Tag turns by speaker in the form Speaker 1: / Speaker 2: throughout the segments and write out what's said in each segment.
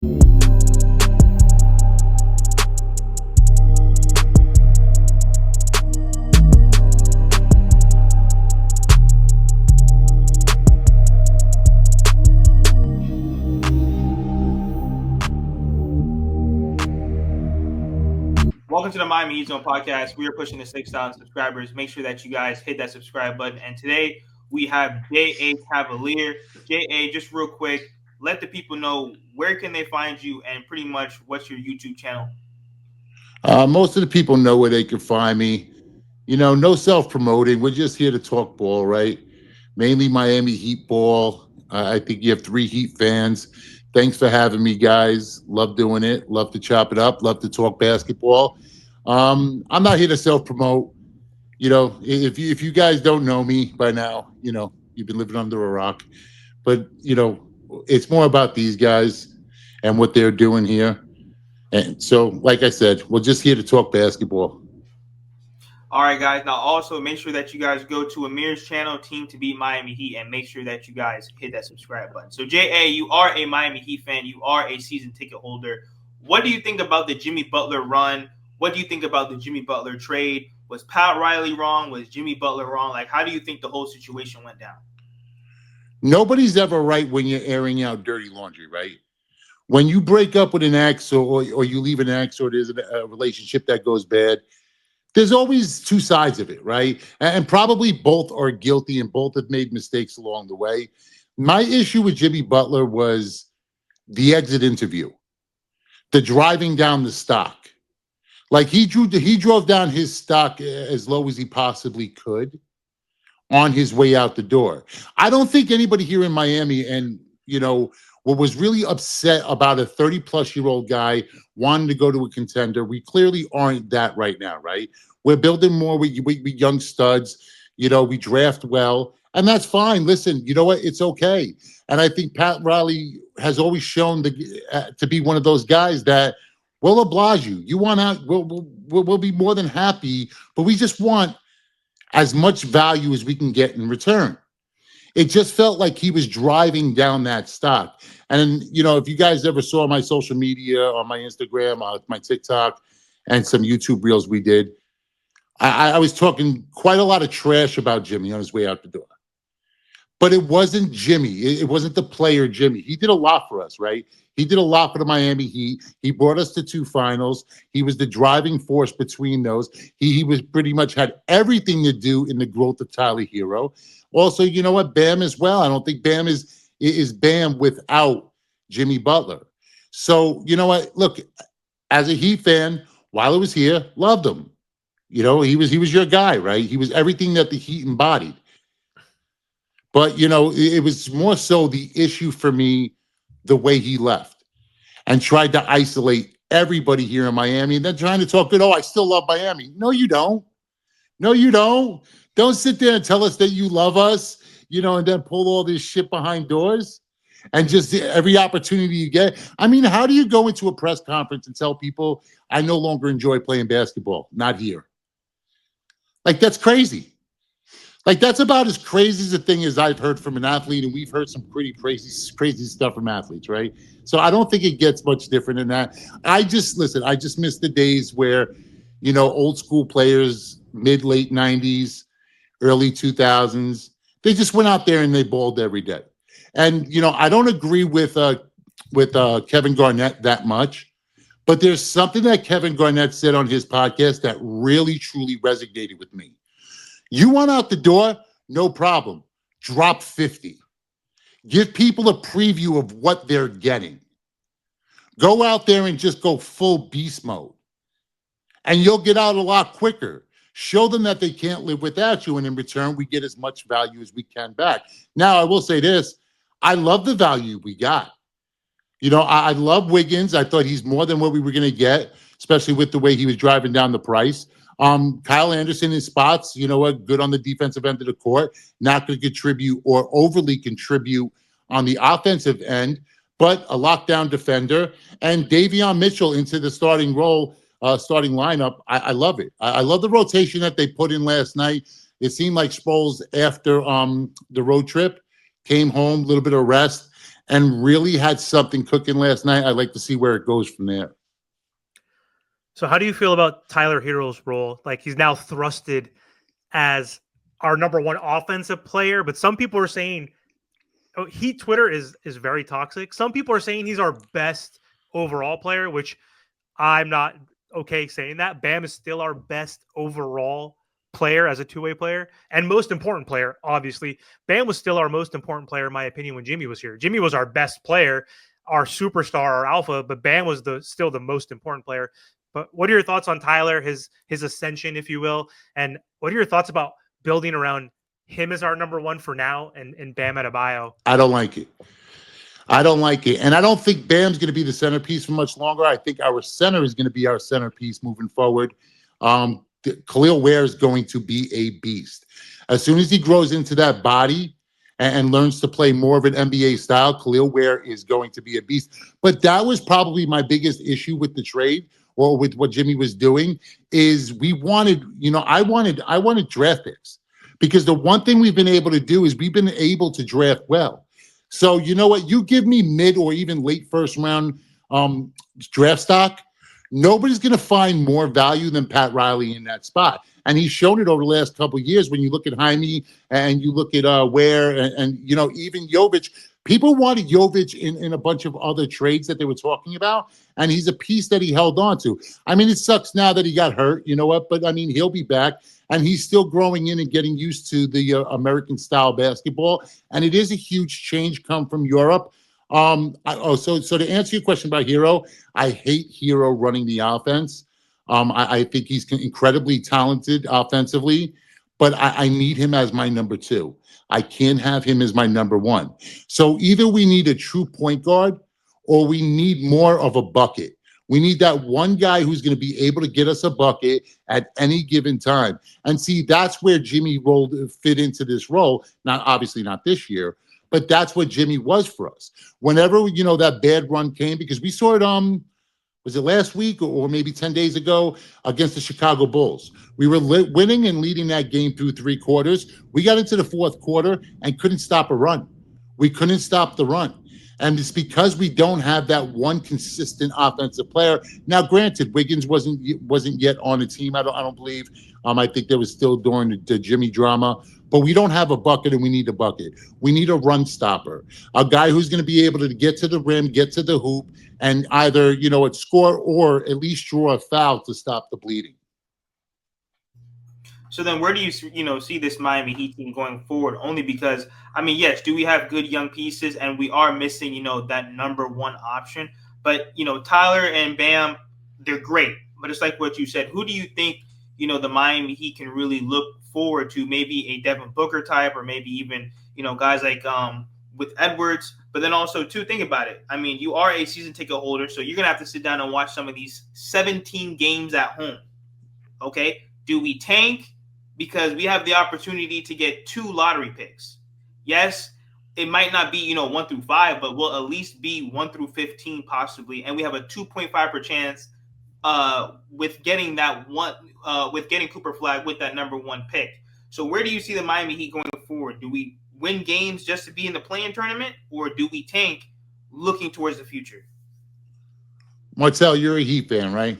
Speaker 1: Welcome to the Miami Heat Zone podcast. We are pushing to 6,000 subscribers. Make sure that you guys hit that subscribe button. And today we have J.A.Cavalier. J.A., just real quick, let the people know where can they find you and pretty much what's your YouTube channel.
Speaker 2: Most of the people know where they can find me. No self-promoting. We're just here to talk ball, right? Mainly Miami Heat ball. I think you have 3 Heat fans. Thanks for having me, guys. Love doing it. Love to chop it up. Love to talk basketball. I'm not here to self-promote. If you guys don't know me by now, you've been living under a rock. But it's more about these guys and what they're doing here. And so, like I said, we're just here to talk basketball.
Speaker 1: All right, guys. Now, also make sure that you guys go to Amir's channel, Team to Beat Miami Heat, and make sure that you guys hit that subscribe button. So, J.A., you are a Miami Heat fan. You are a season ticket holder. What do you think about the Jimmy Butler run? What do you think about the Jimmy Butler trade? Was Pat Riley wrong? Was Jimmy Butler wrong? Like, how do you think the whole situation went down?
Speaker 2: Nobody's ever right when you're airing out dirty laundry, right? When you break up with an ex or you leave an ex or there's a relationship that goes bad, there's always 2 sides of it, right? And probably both are guilty and both have made mistakes along the way. My issue with Jimmy Butler was the exit interview, the driving down the stock. Like he drove down his stock as low as he possibly could on his way out the door. I don't think anybody here in Miami and what was really upset about a 30-plus-year-old guy wanting to go to a contender. We clearly aren't that right now, right? We're building more with young studs. We draft well, and that's fine. Listen, you know what? It's okay. And I think Pat Riley has always shown to be one of those guys that will oblige you. You want out, we'll be more than happy, but we just want as much value as we can get in return. It just felt like he was driving down that stock. And, if you guys ever saw my social media, on my Instagram, my TikTok, and some YouTube reels we did, I was talking quite a lot of trash about Jimmy on his way out the door. But it wasn't Jimmy. It wasn't the player Jimmy. He did a lot for us, right? He did a lot for the Miami Heat. He brought us to 2 finals. He was the driving force between those. He was pretty much had everything to do in the growth of Tyler Herro. Also, you know what? Bam as well. I don't think Bam is Bam without Jimmy Butler. So, you know what? Look, as a Heat fan, while he was here, loved him. He was your guy, right? He was everything that the Heat embodied. But, it was more so the issue for me, the way he left and tried to isolate everybody here in Miami and then trying to talk good. Oh, I still love Miami. No, you don't. No, you don't. Don't sit there and tell us that you love us, and then pull all this shit behind doors and just every opportunity you get. I mean, how do you go into a press conference and tell people I no longer enjoy playing basketball? Not here. Like, that's crazy. Like, that's about as crazy as a thing as I've heard from an athlete, and we've heard some pretty crazy stuff from athletes, right? So I don't think it gets much different than that. I just miss the days where, old school players, late 90s, early 2000s, they just went out there and they balled every day. And, I don't agree with Kevin Garnett that much, but there's something that Kevin Garnett said on his podcast that really, truly resonated with me. You want out the door? No problem. Drop 50. Give people a preview of what they're getting. Go out there and just go full beast mode. And you'll get out a lot quicker. Show them that they can't live without you. And in return, we get as much value as we can back. Now, I will say this. I love the value we got. I love Wiggins. I thought he's more than what we were going to get, especially with the way he was driving down the price. Kyle Anderson in spots, good on the defensive end of the court, not going to contribute or overly contribute on the offensive end, but a lockdown defender. And Davion Mitchell into the starting role, starting lineup. I love it. I love the rotation that they put in last night. It seemed like Sproles, after the road trip, came home, a little bit of rest, and really had something cooking last night. I'd like to see where it goes from there.
Speaker 3: So how do you feel about Tyler Hero's role? Like he's now thrusted as our number one offensive player, but some people are saying Heat Twitter is very toxic. Some people are saying he's our best overall player, which I'm not okay saying that. Bam is still our best overall player as a two-way player and most important player, obviously. Bam was still our most important player, in my opinion, when Jimmy was here. Jimmy was our best player, our superstar, our alpha, but Bam was still the most important player. But what are your thoughts on Tyler, his ascension, if you will? And what are your thoughts about building around him as our number one for now and Bam Adebayo?
Speaker 2: I don't like it. I don't like it. And I don't think Bam's going to be the centerpiece for much longer. I think our center is going to be our centerpiece moving forward. Khalil Ware is going to be a beast. As soon as he grows into that body and learns to play more of an NBA style, Khalil Ware is going to be a beast. But that was probably my biggest issue with the trade or with what Jimmy was doing is we wanted, I wanted draft picks because the one thing we've been able to do is we've been able to draft well. So you know what? You give me mid or even late first round draft stock, nobody's going to find more value than Pat Riley in that spot. And he's shown it over the last couple of years when you look at Jaime and you look at Ware and even Jovic. People wanted Jovic in a bunch of other trades that they were talking about, and he's a piece that he held on to. I mean, it sucks now that he got hurt, you know what? But, I mean, he'll be back, and he's still growing in and getting used to the American-style basketball, and it is a huge change come from Europe. So to answer your question about Herro, I hate Herro running the offense. I think he's incredibly talented offensively, but I need him as my number two. I can't have him as my number one. So either we need a true point guard or we need more of a bucket. We need that one guy who's going to be able to get us a bucket at any given time. And see, that's where Jimmy fit into this role. Obviously not this year, but that's what Jimmy was for us. Whenever, that bad run came, because we saw it, was it last week or maybe 10 days ago against the Chicago Bulls? We were winning and leading that game through three quarters. We got into the fourth quarter and couldn't stop a run. We couldn't stop the run. And it's because we don't have that one consistent offensive player. Now, granted, Wiggins wasn't yet on the team. I don't believe. I think they was still during the Jimmy drama. But we don't have a bucket, and we need a bucket. We need a run stopper, a guy who's going to be able to get to the rim, get to the hoop, and either score or at least draw a foul to stop the bleeding.
Speaker 1: So then where do you see this Miami Heat team going forward? Only because, I mean, yes, do we have good young pieces and we are missing, that number one option. But, Tyler and Bam, they're great. But it's like what you said. Who do you think, the Miami Heat can really look forward to? Maybe a Devin Booker type or maybe even, guys like with Edwards. But then also, too, think about it. I mean, you are a season ticket holder, so you're going to have to sit down and watch some of these 17 games at home. Okay? Do we tank? Because we have the opportunity to get 2 lottery picks. Yes, it might not be, 1 through 5, but we'll at least be 1 through 15 possibly. And we have a 2.5% chance with getting that one, with getting Cooper Flag with that number 1 pick. So where do you see the Miami Heat going forward? Do we win games just to be in the play-in tournament, or do we tank looking towards the future?
Speaker 2: Martell, you're a Heat fan, right?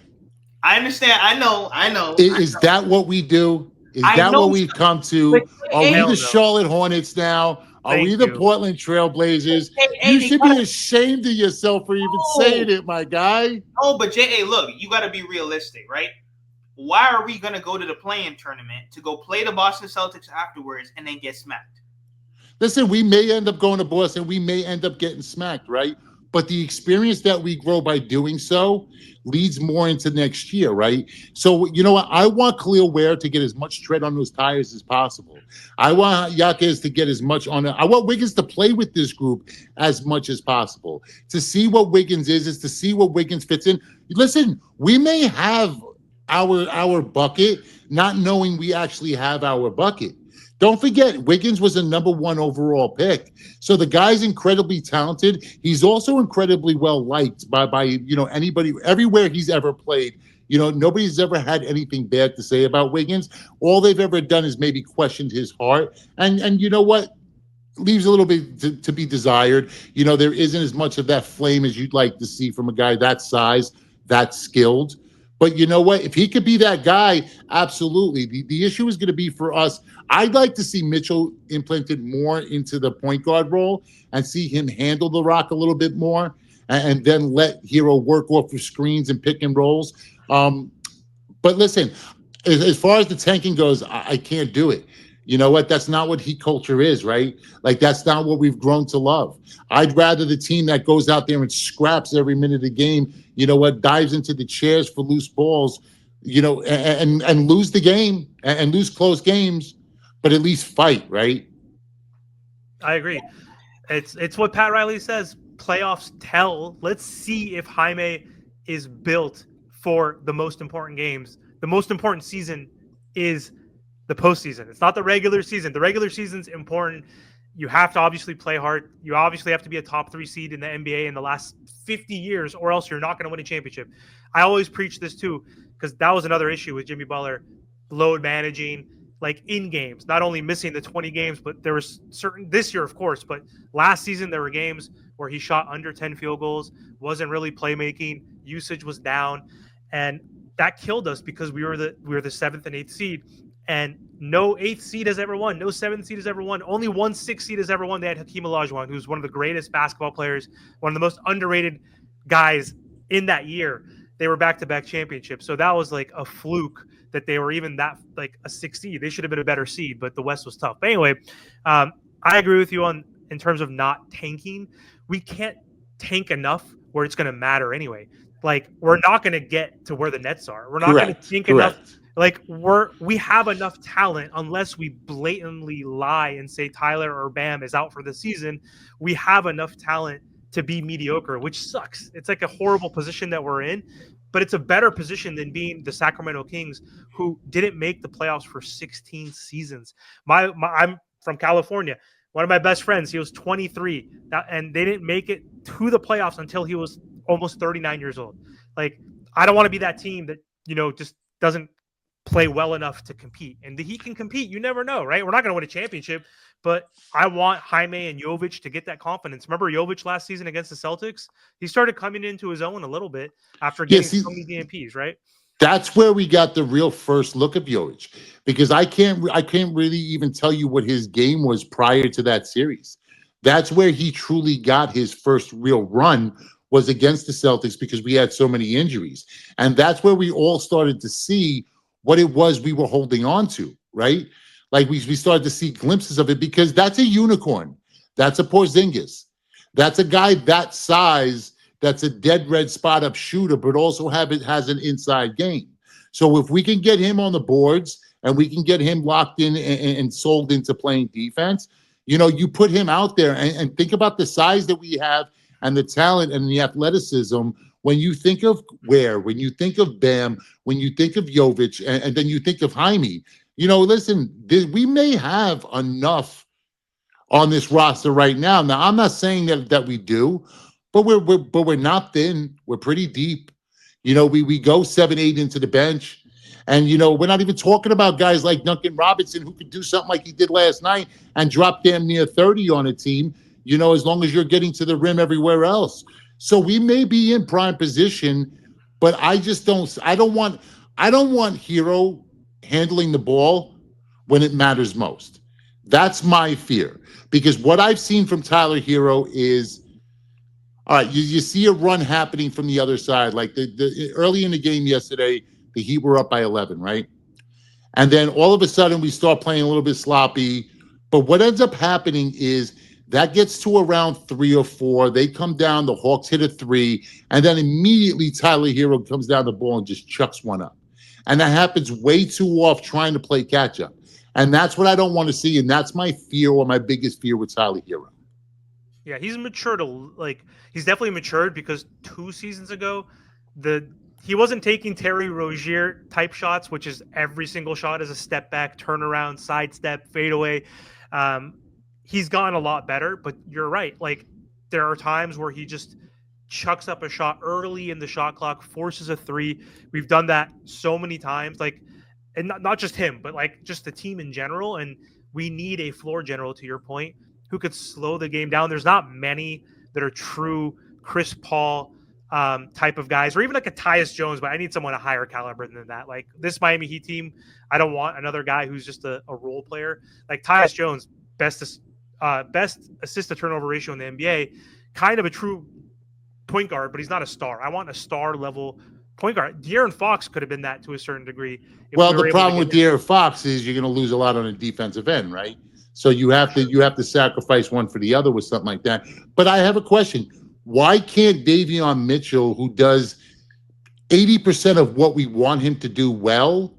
Speaker 1: I understand. I know.
Speaker 2: Is that what we do? Is that what we've come to? Are we the Charlotte Hornets now? Are we the Portland Trailblazers? You should be ashamed of yourself for even saying it, my guy.
Speaker 1: Oh, but J.A., look, you got to be realistic, right? Why are we going to go to the play-in tournament to go play the Boston Celtics afterwards and then get smacked?
Speaker 2: Listen, we may end up going to Boston. We may end up getting smacked, right? But the experience that we grow by doing so leads more into next year, right? So, you know what? I want Khalil Ware to get as much tread on those tires as possible. I want Jaquez to get as much on it. I want Wiggins to play with this group as much as possible. To see what Wiggins is to see what Wiggins fits in. Listen, we may have our bucket, not knowing we actually have our bucket. Don't forget, Wiggins was a number 1 overall pick. So the guy's incredibly talented. He's also incredibly well liked by anybody, everywhere he's ever played. Nobody's ever had anything bad to say about Wiggins. All they've ever done is maybe questioned his heart. And you know what? leaves a little bit to be desired. There isn't as much of that flame as you'd like to see from a guy that size, that skilled. But you know what? If he could be that guy, absolutely. The issue is going to be for us. I'd like to see Mitchell implanted more into the point guard role and see him handle the rock a little bit more, and then let Herro work off of screens and pick and rolls. But listen, as far as the tanking goes, I can't do it. You know what? That's not what Heat culture is, right? Like, that's not what we've grown to love. I'd rather the team that goes out there and scraps every minute of the game, dives into the chairs for loose balls, and lose the game and lose close games, but at least fight, right?
Speaker 3: I agree. It's what Pat Riley says. Playoffs tell. Let's see if Jaime is built for the most important games. The most important season is the postseason. It's not the regular season. The regular season's important. You have to obviously play hard. You obviously have to be a top 3 seed in the NBA in the last 50 years, or else you're not going to win a championship. I always preach this too, because that was another issue with Jimmy Butler, load managing, like in games, not only missing the 20 games, but there was certain this year, of course, but last season there were games where he shot under 10 field goals, wasn't really playmaking, usage was down, and that killed us because we were the 7th and 8th seed, and no 8th seed has ever won, no 7th seed has ever won, only one 6th seed has ever won. They had Hakeem Olajuwon, who's one of the greatest basketball players, one of the most underrated guys in that year. They were back-to-back championships, so that was like a fluke that they were even that like a 6th seed. They should have been a better seed, but the West was tough. But anyway, I agree with you in terms of not tanking. We can't tank enough where it's going to matter anyway. Like, we're not going to get to where the Nets are. We're not going to tank enough. Like, we have enough talent, unless we blatantly lie and say Tyler or Bam is out for the season. We have enough talent to be mediocre, which sucks. It's like a horrible position that we're in, but it's a better position than being the Sacramento Kings, who didn't make the playoffs for 16 seasons. I'm from California. One of my best friends, he was 23, and they didn't make it to the playoffs until he was almost 39 years old. Like, I don't want to be that team that, just doesn't play well enough to compete. And the Heat can compete. You never know, right? We're not going to win a championship, but I want Jaime and Jovic to get that confidence. Remember Jovic last season against the Celtics? He started coming into his own a little bit after getting so many DNPs, right?
Speaker 2: That's where we got the real first look of Jovic, because I can't really even tell you what his game was prior to that series. That's where he truly got his first real run, was against the Celtics, because we had so many injuries. And that's where we all started to see what it was we were holding on to, right? Like, we started to see glimpses of it, because that's a unicorn. That's a Porzingis. That's a guy that size, that's a dead red spot up shooter, but also has an inside game. So if we can get him on the boards and we can get him locked in and sold into playing defense, you put him out there and think about the size that we have and the talent and the athleticism. When you think of when you think of Bam, when you think of Jovic, and then you think of Jaime, listen, we may have enough on this roster right now. Now, I'm not saying that we do, but we're not thin. We're pretty deep. We go 7-8 into the bench. And, we're not even talking about guys like Duncan Robinson, who could do something like he did last night and drop damn near 30 on a team, as long as you're getting to the rim everywhere else. So we may be in prime position, but I don't want Herro handling the ball when it matters most. That's my fear, because what I've seen from Tyler Herro is, all right, you see a run happening from the other side. Like the early in the game yesterday, the Heat were up by 11, right? And then all of a sudden we start playing a little bit sloppy. But what ends up happening is that gets to around 3 or 4. They come down, the Hawks hit a 3, and then immediately Tyler Herro comes down the ball and just chucks one up. And that happens way too often, trying to play catch up. And that's what I don't want to see. And that's my fear, or my biggest fear, with Tyler Herro.
Speaker 3: Yeah, he's matured. He's definitely matured, because 2 seasons ago, he wasn't taking Terry Rozier type shots, which is every single shot is a step back, turnaround, sidestep, fadeaway. He's gotten a lot better, but you're right. Like, there are times where he just chucks up a shot early in the shot clock, forces a 3. We've done that so many times. Like, and not just him, but like just the team in general. And we need a floor general, to your point. who could slow the game down. There's not many that are true Chris Paul type of guys, or even like a Tyus Jones, but I need someone a higher caliber than that. Like this Miami Heat team, I don't want another guy who's just a role player. Like Tyus Jones, best assist to turnover ratio in the NBA, kind of a true point guard, but he's not a star. I want a star level point guard. De'Aaron Fox could have been that to a certain degree.
Speaker 2: Well, the problem with De'Aaron Fox is you're going to lose a lot on the defensive end, right? So you have to sacrifice one for the other with something like that. But I have a question. Why can't Davion Mitchell, who does 80% of what we want him to do well,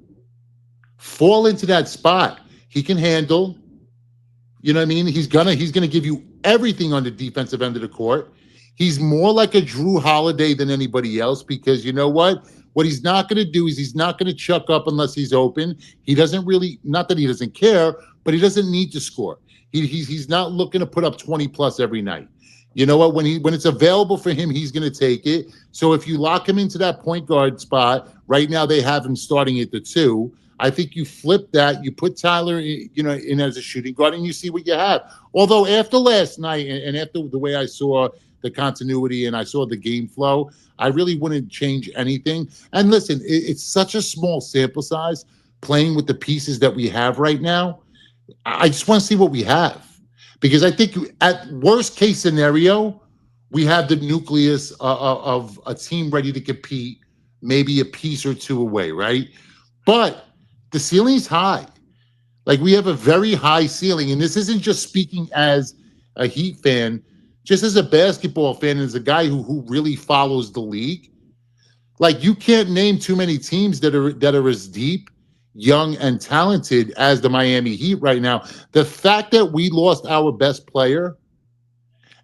Speaker 2: fall into that spot? He can handle, you know what I mean? He's gonna give you everything on the defensive end of the court. He's more like a Drew Holiday than anybody else, because you know what? What he's not going to do is he's not going to chuck up unless he's open. He doesn't really, not that he doesn't care, but he doesn't need to score. He's not looking to put up 20 plus every night. You know what? When it's available for him, he's going to take it. So if you lock him into that point guard spot, right now they have him starting at the 2. I think you flip that, you put Tyler, in as a shooting guard, and you see what you have. Although after last night and after the way I saw the continuity and I saw the game flow, I really wouldn't change anything. And listen, it's such a small sample size playing with the pieces that we have right now. I just want to see what we have, because I think at worst case scenario, we have the nucleus of a team ready to compete, maybe a piece or two away, right? But the ceiling's high. Like, we have a very high ceiling, and this isn't just speaking as a Heat fan, just as a basketball fan and as a guy who really follows the league. Like, you can't name too many teams that are as deep, young, and talented as the Miami Heat right now. The fact that we lost our best player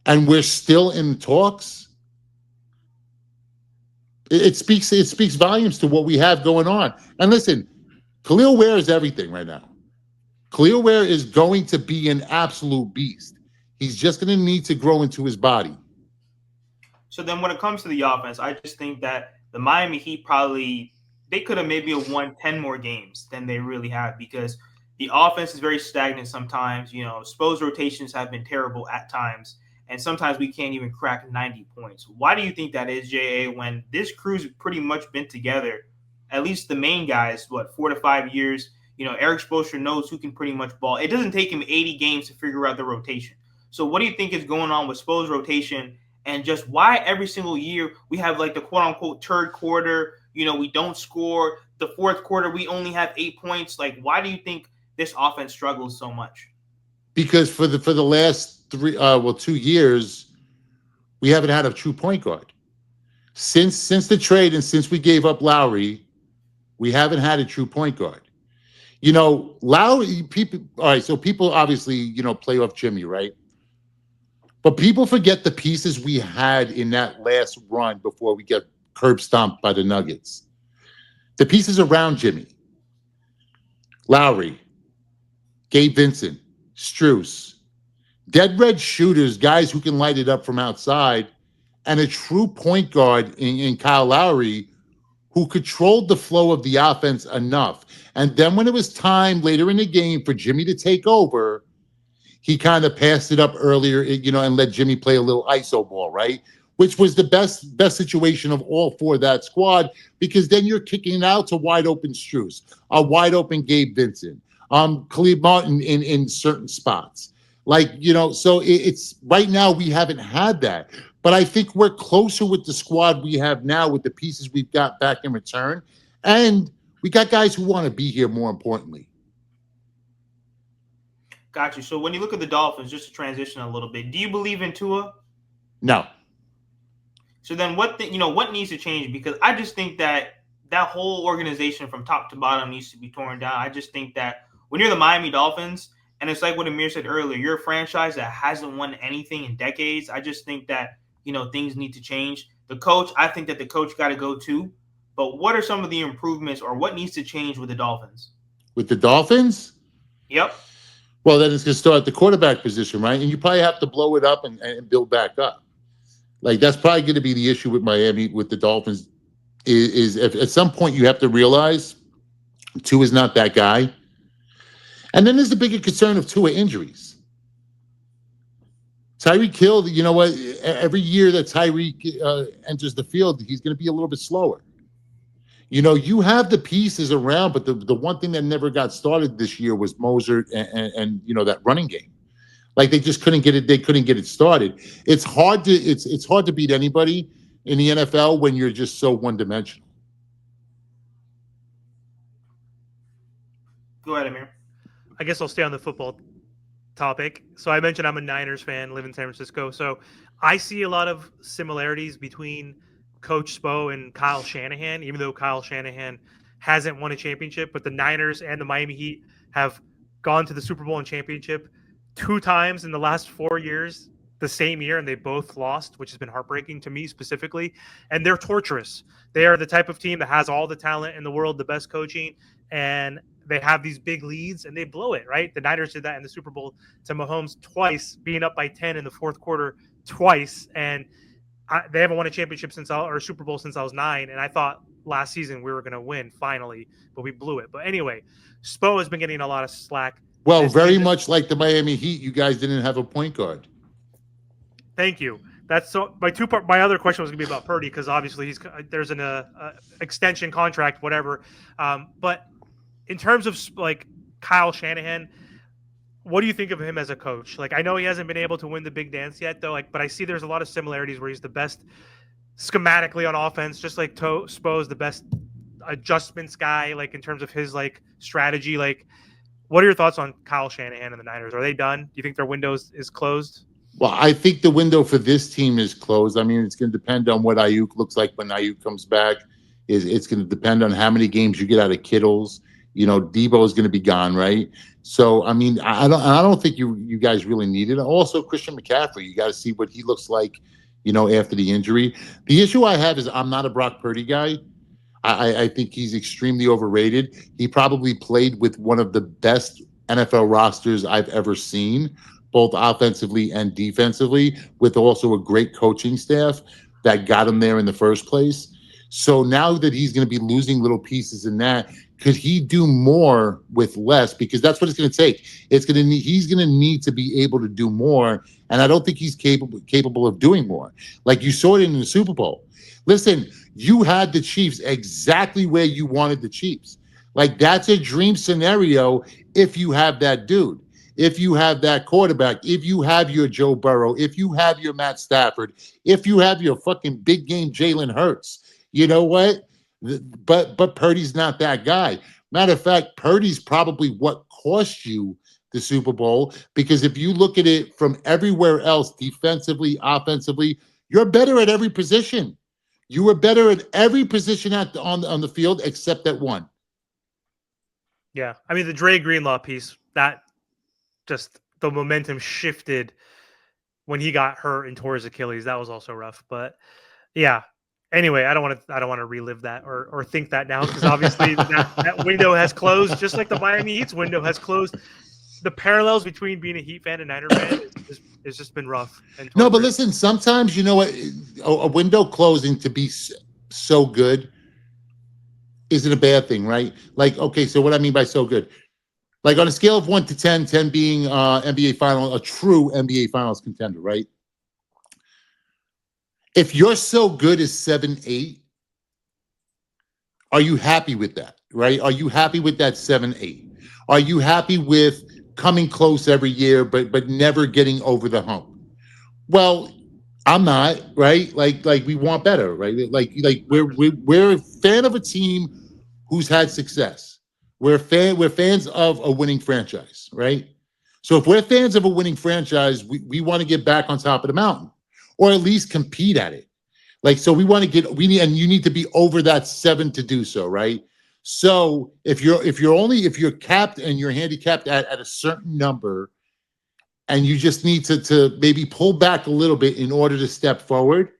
Speaker 2: and we're still in talks, it speaks volumes to what we have going on. And listen, Khalil Ware is everything right now. Khalil Ware is going to be an absolute beast. He's just going to need to grow into his body.
Speaker 1: So then when it comes to the offense, I just think that the Miami Heat they could have maybe won 10 more games than they really have, because the offense is very stagnant sometimes. Spo's rotations have been terrible at times, and sometimes we can't even crack 90 points. Why do you think that is, J.A., when this crew's pretty much been together, at least the main guys, 4 to 5 years? Eric Spoelstra knows who can pretty much ball. It doesn't take him 80 games to figure out the rotation. So what do you think is going on with Spo's rotation, and just why every single year we have like the quote-unquote third quarter, we don't score. The fourth quarter, we only have 8 points. Like, why do you think this offense struggles so much?
Speaker 2: Because for the last 2 years, we haven't had a true point guard. Since the trade and since we gave up Lowry, we haven't had a true point guard. Lowry, people, all right, so people obviously, play off Jimmy, right? But people forget the pieces we had in that last run before we get curb stomped by the Nuggets. The pieces around Jimmy: Lowry, Gabe Vincent, Strus, dead red shooters, guys who can light it up from outside, and a true point guard in Kyle Lowry, who controlled the flow of the offense enough. And then when it was time later in the game for Jimmy to take over, he kind of passed it up earlier, and let Jimmy play a little ISO ball, right? Which was the best situation of all for that squad, because then you're kicking it out to wide open Strus, a wide open Gabe Vincent, Khalid Martin in certain spots. So it's right now we haven't had that. But I think we're closer with the squad we have now with the pieces we've got back in return. And we got guys who want to be here, more importantly.
Speaker 1: Got you. So when you look at the Dolphins, just to transition a little bit, do you believe in Tua?
Speaker 2: No.
Speaker 1: So then what needs to change? Because I just think that whole organization from top to bottom needs to be torn down. I just think that when you're the Miami Dolphins, and it's like what Amir said earlier, you're a franchise that hasn't won anything in decades. I just think that, things need to change. The coach, I think that the coach got to go too. But what are some of the improvements, or what needs to change with the Dolphins?
Speaker 2: With the Dolphins?
Speaker 1: Yep.
Speaker 2: Well, then it's going to start at the quarterback position, right? And you probably have to blow it up and build back up. Like, that's probably going to be the issue with Miami, with the Dolphins, is if at some point you have to realize Tua is not that guy. And then there's the bigger concern of Tua injuries. Tyreek Hill, you know what? Every year that Tyreek enters the field, he's going to be a little bit slower. You know, you have the pieces around, but the one thing that never got started this year was Mozart and you know that running game. Like they just couldn't get it. They couldn't get it started. It's hard to beat anybody in the NFL when you're just so one dimensional.
Speaker 1: Go ahead, Amir.
Speaker 3: I guess I'll stay on the football topic. So I mentioned I'm a Niners fan, live in San Francisco. So I see a lot of similarities between Coach Spo and Kyle Shanahan, even though Kyle Shanahan hasn't won a championship, but the Niners and the Miami Heat have gone to the Super Bowl and championship 2 times in the last 4 years, the same year, and they both lost, which has been heartbreaking to me specifically. And they're torturous. They are the type of team that has all the talent in the world, the best coaching, and they have these big leads and they blow it, right? The Niners did that in the Super Bowl to Mahomes twice, being up by 10 in the fourth quarter twice. And they haven't won a championship or Super Bowl since I was 9. And I thought last season we were going to win finally, but we blew it. But anyway, Spo has been getting a lot of slack.
Speaker 2: Well, very much like the Miami Heat, you guys didn't have a point guard.
Speaker 3: Thank you. That's so. My other question was going to be about Purdy because obviously there's an extension contract, whatever. But in terms of like Kyle Shanahan, what do you think of him as a coach? Like, I know he hasn't been able to win the big dance yet, though. Like, but I see there's a lot of similarities where he's the best schematically on offense, just like Spo's the best adjustments guy. Like in terms of his like strategy. Like, what are your thoughts on Kyle Shanahan and the Niners? Are they done? Do you think their window is closed?
Speaker 2: Well, I think the window for this team is closed. I mean, it's going to depend on what Ayuk looks like when Ayuk comes back. It's going to depend on how many games you get out of Kittles. You know, Debo is going to be gone, right? So, I mean, I don't think you guys really need it. Also, Christian McCaffrey, you got to see what he looks like, you know, after the injury. The issue I have is I'm not a Brock Purdy guy. I think he's extremely overrated. He probably played with one of the best NFL rosters I've ever seen, both offensively and defensively, with also a great coaching staff that got him there in the first place. So now that he's going to be losing little pieces in that, could he do more with less? Because that's what it's going to take. He's going to need to be able to do more, and I don't think he's capable of doing more. Like you saw it in the Super Bowl. Listen, you had the Chiefs exactly where you wanted the Chiefs. Like that's a dream scenario if you have that dude, if you have that quarterback, if you have your Joe Burrow, if you have your Matt Stafford, if you have your fucking big game Jalen Hurts. You know what? But Purdy's not that guy. Matter of fact, Purdy's probably what cost you the Super Bowl, because if you look at it from everywhere else, defensively, offensively, you're better at every position. You were better at every position on the field except that one.
Speaker 3: Yeah. I mean, the Dre Greenlaw piece, that just the momentum shifted when he got hurt and tore his Achilles. That was also rough. But yeah. Anyway, I don't want to relive that or think that now, because obviously that window has closed, just like the Miami Heat's window has closed. The parallels between being a Heat fan and Niner fan has just been rough.
Speaker 2: No, but listen, sometimes, you know what, a window closing to be so good isn't a bad thing, right? Like, okay, so what I mean by so good, like on a scale of 1 to 10, 10 being a true NBA Finals contender, right? If you're so good as 7, 8, are you happy with that, right? Are you happy with that 7, 8? Are you happy with coming close every year, but never getting over the hump? Well, I'm not, right? Like we want better, right? Like we're a fan of a team who's had success. We're fans of a winning franchise, right? So if we're fans of a winning franchise, we want to get back on top of the mountain, or at least compete at it. Like, so you need to be over that 7 to do so, right? So if you're capped and you're handicapped at a certain number, and you just need to maybe pull back a little bit in order to step forward,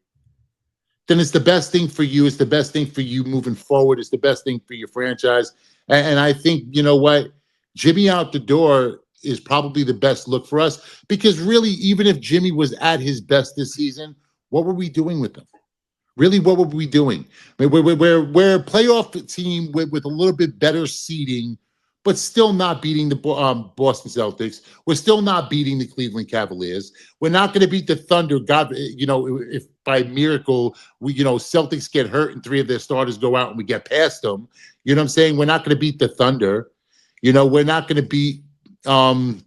Speaker 2: then it's the best thing for you. It's the best thing for you moving forward. It's the best thing for your franchise. And I think, you know what, Jimmy out the door is probably the best look for us, because really, even if Jimmy was at his best this season, what were we doing with him? Really, what were we doing? I mean, we're a playoff team with a little bit better seeding, but still not beating the Boston Celtics. We're still not beating the Cleveland Cavaliers. We're not going to beat the Thunder. God, if by miracle Celtics get hurt and 3 of their starters go out and we get past them, you know what I'm saying? We're not going to beat the Thunder. We're not going to beat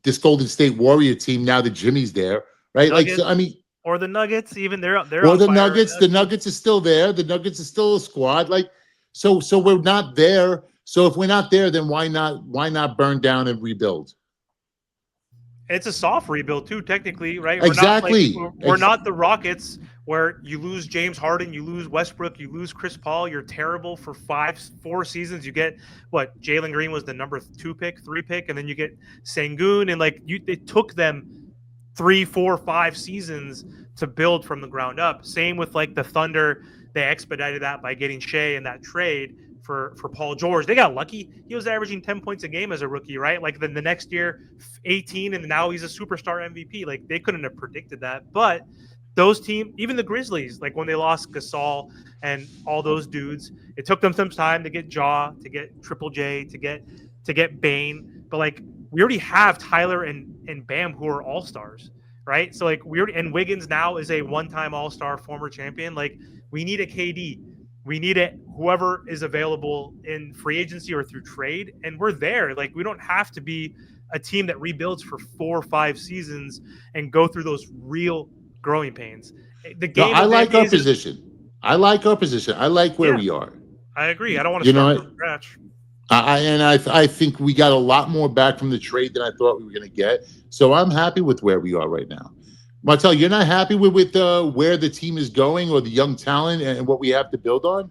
Speaker 2: this Golden State Warrior team now that Jimmy's there, right?
Speaker 3: Nuggets,
Speaker 2: like, so, I mean,
Speaker 3: or the Nuggets, even they're
Speaker 2: or
Speaker 3: on
Speaker 2: the
Speaker 3: fire
Speaker 2: Nuggets.
Speaker 3: right
Speaker 2: The Nuggets are still there. The Nuggets are still a squad. Like, so we're not there. So if we're not there, then why not burn down and rebuild?
Speaker 3: It's a soft rebuild too, technically, right?
Speaker 2: Exactly.
Speaker 3: We're not the Rockets where you lose James Harden, you lose Westbrook, you lose Chris Paul. You're terrible for 4 seasons. You get what Jalen Green was the number 2 pick, 3 pick, and then you get Sengun, and it took them 3, 4, 5 seasons to build from the ground up. Same with like the Thunder. They expedited that by getting Shea in that trade for Paul George. They got lucky. He was averaging 10 points a game as a rookie, right? Like then the next year, 18, and now he's a superstar MVP. Like they couldn't have predicted that. But those teams, even the Grizzlies, like when they lost Gasol and all those dudes, it took them some time to get Ja, to get Triple J, to get Bane. But like we already have Tyler and Bam who are all-stars, right? So like and Wiggins now is a one-time all-star, former champion. Like we need a KD. We need it, whoever is available in free agency or through trade, and we're there. Like we don't have to be a team that rebuilds for 4 or 5 seasons and go through those real growing pains. The game.
Speaker 2: I like our position. I like our position. I like where we are.
Speaker 3: I agree. I don't want to start from scratch.
Speaker 2: I think we got a lot more back from the trade than I thought we were going to get. So I'm happy with where we are right now. Martel, you're not happy with where the team is going or the young talent and what we have to build on?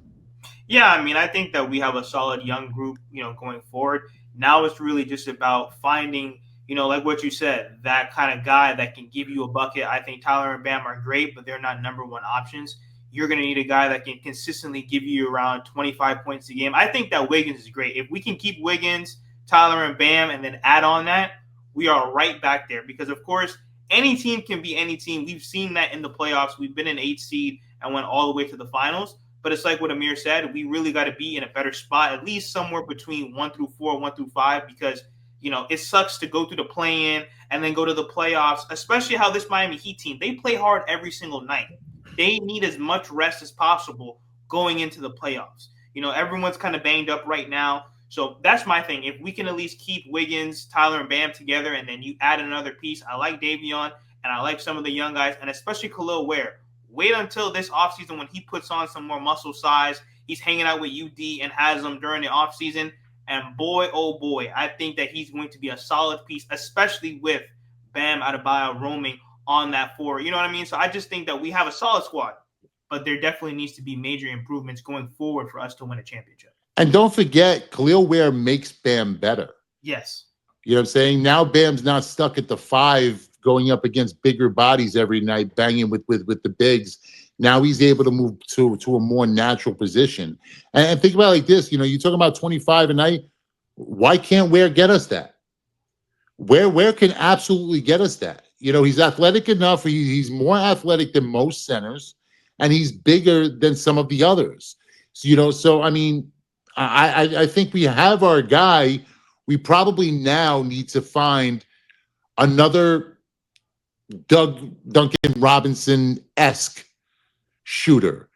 Speaker 1: Yeah, I mean, I think that we have a solid young group, going forward. Now it's really just about finding, like what you said, that kind of guy that can give you a bucket. I think Tyler and Bam are great, but they're not number 1 options. You're going to need a guy that can consistently give you around 25 points a game. I think that Wiggins is great. If we can keep Wiggins, Tyler, and Bam, and then add on that, we are right back there because, of course, any team can be any team. We've seen that in the playoffs. We've been an 8 seed and went all the way to the finals. But it's like what Amir said. We really got to be in a better spot, at least somewhere between 1 through 4, 1 through 5, because, it sucks to go through the play-in and then go to the playoffs, especially how this Miami Heat team, they play hard every single night. They need as much rest as possible going into the playoffs. Everyone's kind of banged up right now. So that's my thing. If we can at least keep Wiggins, Tyler, and Bam together, and then you add another piece, I like Davion, and I like some of the young guys, and especially Khalil Ware. Wait until this offseason when he puts on some more muscle size. He's hanging out with UD and has them during the offseason. And boy, oh boy, I think that he's going to be a solid piece, especially with Bam Adebayo roaming on that 4. You know what I mean? So I just think that we have a solid squad, but there definitely needs to be major improvements going forward for us to win a championship.
Speaker 2: And don't forget, Khalil Ware makes Bam better.
Speaker 1: Yes.
Speaker 2: You know what I'm saying? Now Bam's not stuck at the 5 going up against bigger bodies every night, banging with the bigs. Now he's able to move to a more natural position. And think about it like this, you're talking about 25 a night. Why can't Ware get us that? Ware can absolutely get us that. He's athletic enough. He's more athletic than most centers, and he's bigger than some of the others. So I mean, I think we have our guy. We probably now need to find another Duncan Robinson-esque shooter,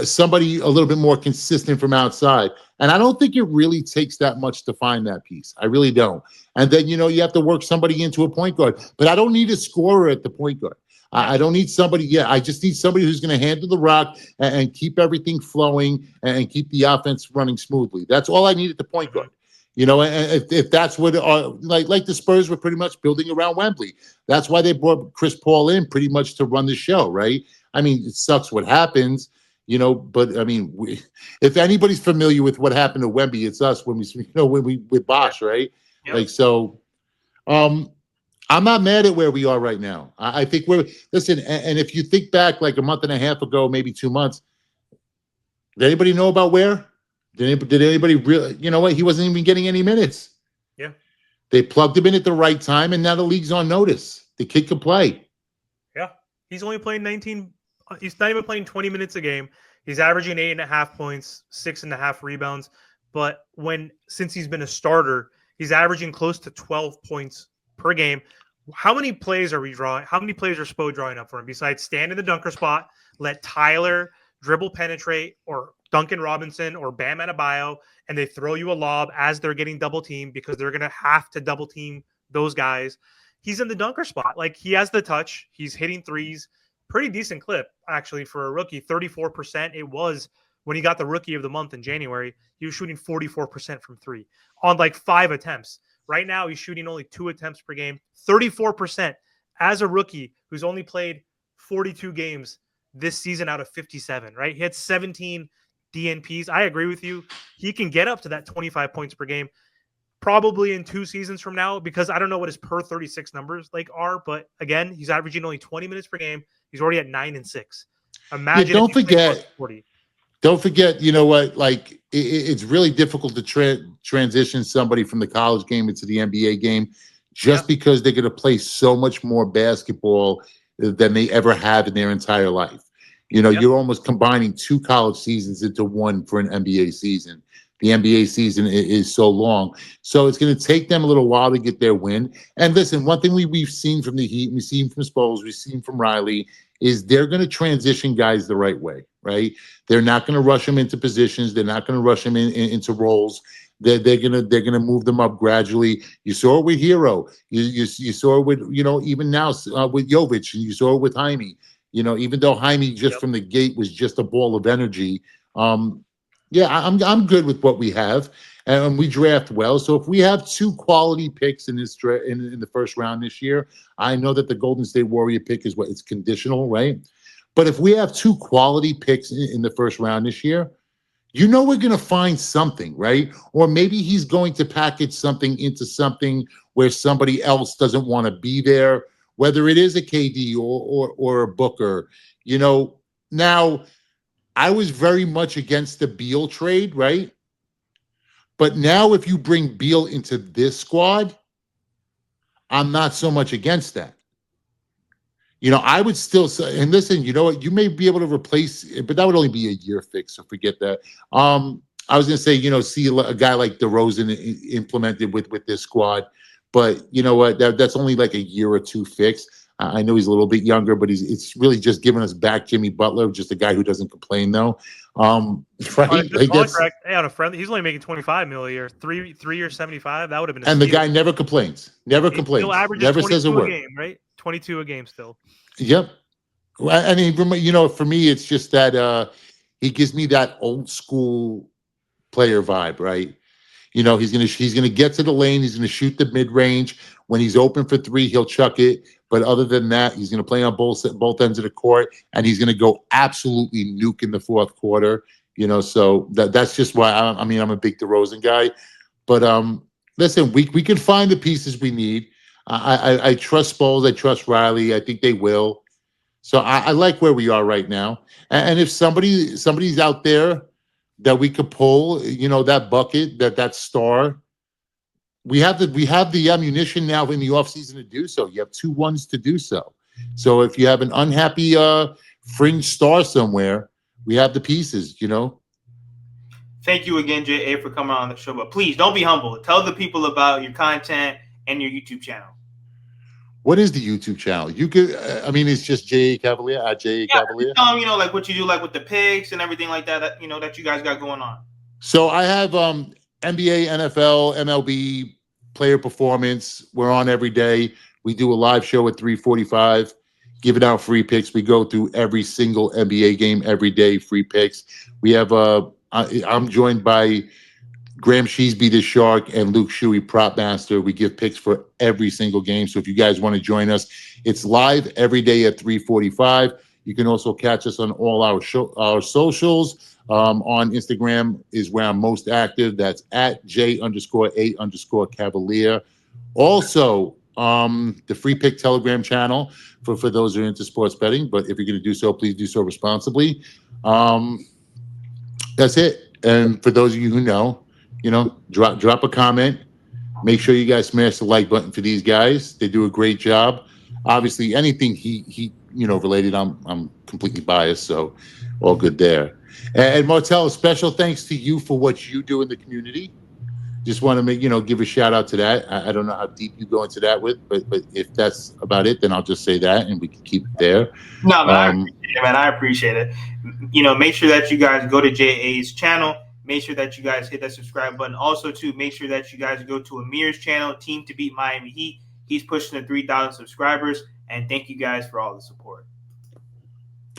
Speaker 2: somebody a little bit more consistent from outside. And I don't think it really takes that much to find that piece. I really don't. And then, you have to work somebody into a point guard. But I don't need a scorer at the point guard. I don't need somebody. Yeah, I just need somebody who's going to handle the rock and keep everything flowing and keep the offense running smoothly. That's all I need at the point guard. And if that's what, like the Spurs were pretty much building around Wembley. That's why they brought Chris Paul in pretty much to run the show, right? I mean, it sucks what happens, but I mean, if anybody's familiar with what happened to Wembley, it's us when we with Bosch, right? Yep. Like, so, I'm not mad at where we are right now. I think listen, and if you think back like a month and a half ago, maybe 2 months, did anybody know about Ware? Did anybody really, he wasn't even getting any minutes.
Speaker 3: Yeah.
Speaker 2: They plugged him in at the right time, and now the league's on notice. The kid can play.
Speaker 3: Yeah. He's only playing 19. He's not even playing 20 minutes a game. He's averaging 8.5 points, 6.5 rebounds. But since he's been a starter, He's averaging close to 12 points per game. How many plays are we drawing? How many plays are Spo drawing up for him besides stand in the dunker spot, let Tyler dribble penetrate, or Duncan Robinson or Bam Adebayo, and they throw you a lob as they're getting double teamed because they're going to have to double team those guys. He's in the dunker spot. Like, he has the touch. He's hitting threes. Pretty decent clip, actually, for a rookie. 34%. It was when he got the rookie of the month in January. He was shooting 44% from three on like 5 attempts. Right now, he's shooting only 2 attempts per game. 34% as a rookie who's only played 42 games this season out of 57, right? He had 17 DNPs. I agree with you. He can get up to that 25 points per game probably in 2 seasons from now, because I don't know what his per 36 numbers like are, but again, he's averaging only 20 minutes per game. He's already at 9 and 6. Imagine.
Speaker 2: Don't forget,
Speaker 3: 40.
Speaker 2: Don't forget, you know what? Like, it's really difficult to transition somebody from the college game into the NBA game, just because they're going to play so much more basketball than they ever have in their entire life. You know, you're almost combining 2 college seasons into one for an NBA season. The NBA season is so long. So it's going to take them a little while to get their win. And listen, one thing we've seen from the Heat, we've seen from Spoles, we've seen from Riley, is they're going to transition guys the right way, right? They're not going to rush them into positions. They're not going to rush them into roles. They're gonna move them up gradually. You saw it with Herro. You saw it with, even now with Jovic, and you saw it with Jaime. Even though Jaime just from the gate was just a ball of energy. I'm good with what we have, and we draft well. So if we have 2 quality picks in this in the first round this year, I know that the Golden State Warrior pick is it's conditional, right? But if we have 2 quality picks in the first round this year, we're going to find something, right? Or maybe he's going to package something into something where somebody else doesn't want to be there, whether it is a KD or a Booker. Now, I was very much against the Beal trade, right? But now if you bring Beal into this squad, I'm not so much against that. I would still say, and listen, you know what? You may be able to replace, but that would only be a year fix, so forget that. I was going to say, see a guy like DeRozan implemented with this squad, but you know what? That's only like a year or 2 fix. I know he's a little bit younger, but it's really just giving us back Jimmy Butler, just a guy who doesn't complain, though. Right?
Speaker 3: On a good contract, on a friendly, he's only making $25 million a year, 3 years, 75. That would have been.
Speaker 2: And the guy never complains. Never complains.
Speaker 3: Still averages
Speaker 2: never says a word.
Speaker 3: Game, right? 22 a game still.
Speaker 2: Yep. I mean, for me, it's just that he gives me that old school player vibe, right? He's gonna get to the lane. He's gonna shoot the mid range. When he's open for 3, he'll chuck it. But other than that, he's gonna play on both ends of the court, and he's gonna go absolutely nuke in the 4th quarter. So that's just why I'm a big DeRozan guy. But listen, we can find the pieces we need. I trust Spoles. I trust Riley. I think they will. So I like where we are right now. And if somebody's out there that we could pull, that bucket, that star, we have the ammunition now in the offseason to do so. You have 2 ones to do so. So if you have an unhappy fringe star somewhere, we have the pieces,
Speaker 1: Thank you again, J.A., for coming on the show. But please don't be humble. Tell the people about your content and your YouTube channel.
Speaker 2: What is the YouTube channel? You could, it's just J.A.Cavalier at J.A.Cavalier.
Speaker 1: Tell them, like what you do, like with the picks and everything like that, that you guys got going on.
Speaker 2: So I have NBA, NFL, MLB player performance. We're on every day. We do a live show at 3:45, giving out free picks. We go through every single NBA game every day, free picks. We have I'm joined by Graham Sheesby, the Shark, and Luke Shuey, Prop Master. We give picks for every single game. So if you guys want to join us, it's live every day at 3:45. You can also catch us on all our socials. On Instagram is where I'm most active. That's at J_A_Cavalier. Also, the Free Pick Telegram channel for those who are into sports betting. But if you're going to do so, please do so responsibly. That's it. And for those of you who know, drop a comment. Make sure you guys smash the like button for these guys. They do a great job. Obviously, anything he related, I'm completely biased, so all good there. And Martel, special thanks to you for what you do in the community. just want to make, give a shout out to that. I don't know how deep you go into that with, but if that's about it, then I'll just say that and we can keep it there.
Speaker 1: No, man, I appreciate it. Make sure that you guys go to JA's channel. Make sure that you guys hit that subscribe button. Also, too, make sure that you guys go to Amir's channel, Team to Beat Miami Heat. He's pushing the 3,000 subscribers. And thank you guys for all the support.